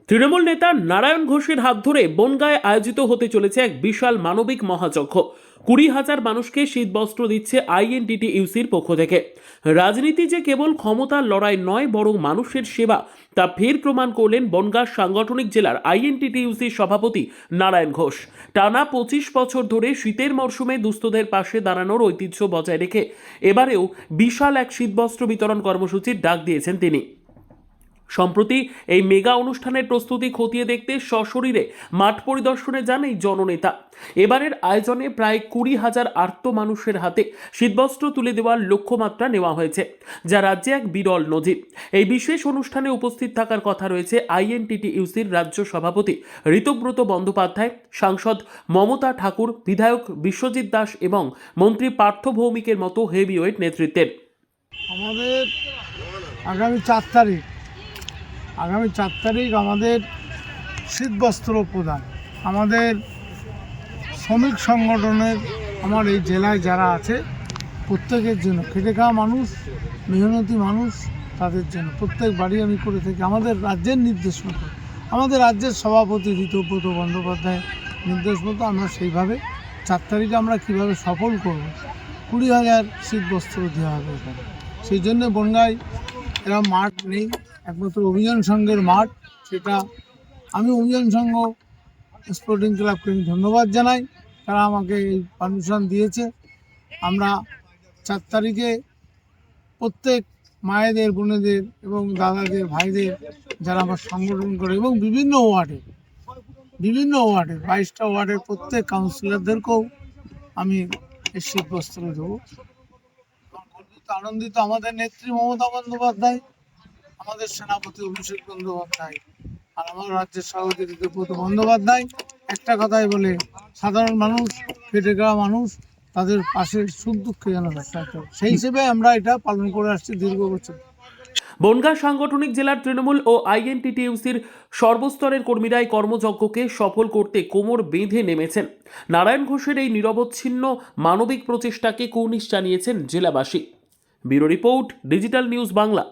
তৃণমূল নেতা নারায়ণ ঘোষের হাত ধরে বনগাঁয় আয়োজিত হতে চলেছে এক বিশাল মানবিক মহাযজ্ঞ। 20,000 মানুষকে শীতবস্ত্র দিচ্ছে আইএনটিটিইউসির পক্ষ থেকে। রাজনীতি যে কেবল ক্ষমতার লড়াই নয়, বরং মানুষের সেবা, তা ফের প্রমাণ করলেন বনগাঁ সাংগঠনিক জেলার আইএনটিটিইউসির সভাপতি নারায়ণ ঘোষ। টানা 25 বছর ধরে শীতের মরশুমে দুস্থদের পাশে দাঁড়ানোর ঐতিহ্য বজায় রেখে এবারেও বিশাল এক শীতবস্ত্র বিতরণ কর্মসূচির ডাক দিয়েছেন তিনি। সম্প্রতি এই মেগা অনুষ্ঠানের প্রস্তুতি খতিয়ে দেখতে সশরীরে মাঠ পরিদর্শনে যান এই জননেতা। এবারের আয়োজনে প্রায় 20,000 আর্ত মানুষের হাতে শীতবস্ত্র তুলে দেওয়ার লক্ষ্যমাত্রা নেওয়া হয়েছে, যা রাজ্যে এক বিরল নজির। এই বিশেষ অনুষ্ঠানে উপস্থিত থাকার কথা রয়েছে আইএনটিটিইউসির রাজ্য সভাপতি ঋতব্রত বন্দ্যোপাধ্যায়, সাংসদ মমতা ঠাকুর, বিধায়ক বিশ্বজিৎ দাস এবং মন্ত্রী পার্থ ভৌমিকের মতো হেভিওয়েট নেতৃত্বের। আমাদের আগামী 4 তারিখ আমাদের শীতবস্ত্র প্রদান। আমাদের শ্রমিক সংগঠনের আমার এই জেলায় যারা আছে প্রত্যেকের জন্য, খেটে খাওয়া মানুষ, মেহনতি মানুষ, তাদের জন্য প্রত্যেক বাড়ি আমি করে থাকি। আমাদের রাজ্যের নির্দেশ মতো, আমাদের রাজ্যের সভাপতি ঋতব্রত বন্দ্যোপাধ্যায়ের নির্দেশ মতো আমরা সেইভাবে 4 তারিখে আমরা কীভাবে সফল করব, 20,000 শীতবস্ত্র দেওয়া হবে এখানে। সেই জন্য বনগাঁয় এরা মাঠ নেই, একমাত্র অভিযান সংঘের মাঠ। সেটা আমি অভিযান সংঘ স্পোর্টিং ক্লাবকে ধন্যবাদ জানাই, তারা আমাকে এই পারমিশন দিয়েছে। আমরা 4 তারিখে প্রত্যেক মায়েদের, বোনেদের এবং দাদাদের, ভাইদের যারা আমার সংগঠন করে এবং বিভিন্ন ওয়ার্ডে 22টা ওয়ার্ডের প্রত্যেক কাউন্সিলরদেরকেও আমি এই শীতবস্ত্র দেবো। আনন্দিত আমাদের নেত্রী মমতা বন্দ্যোপাধ্যায়, আমাদের সেনাপতি অভিষেক বন্দ্যোপাধ্যায় আর আমার রাজ্যের সভাপতি ঋতব্রত বন্দ্যোপাধ্যায় একটা কথাই বলে, সাধারণ মানুষ, খেটে খাওয়া মানুষ, তাদের পাশে সুখ দুঃখে যেন থাকে, সেই হিসেবে আমরা এটা পালন করে আসছি দীর্ঘ বছর। বনগাঁ সাংগঠনিক জেলার তৃণমূল ও আইএনটিটিইউসির সর্বস্তরের কর্মীরা এই কর্মযজ্ঞকে সফল করতে কোমর বেঁধে নেমেছেন। নারায়ণ ঘোষের এই নিরবচ্ছিন্ন মানবিক প্রচেষ্টাকে কুর্নিশ জানিয়েছেন জেলাবাসী। Bureau report, digital news Bangla.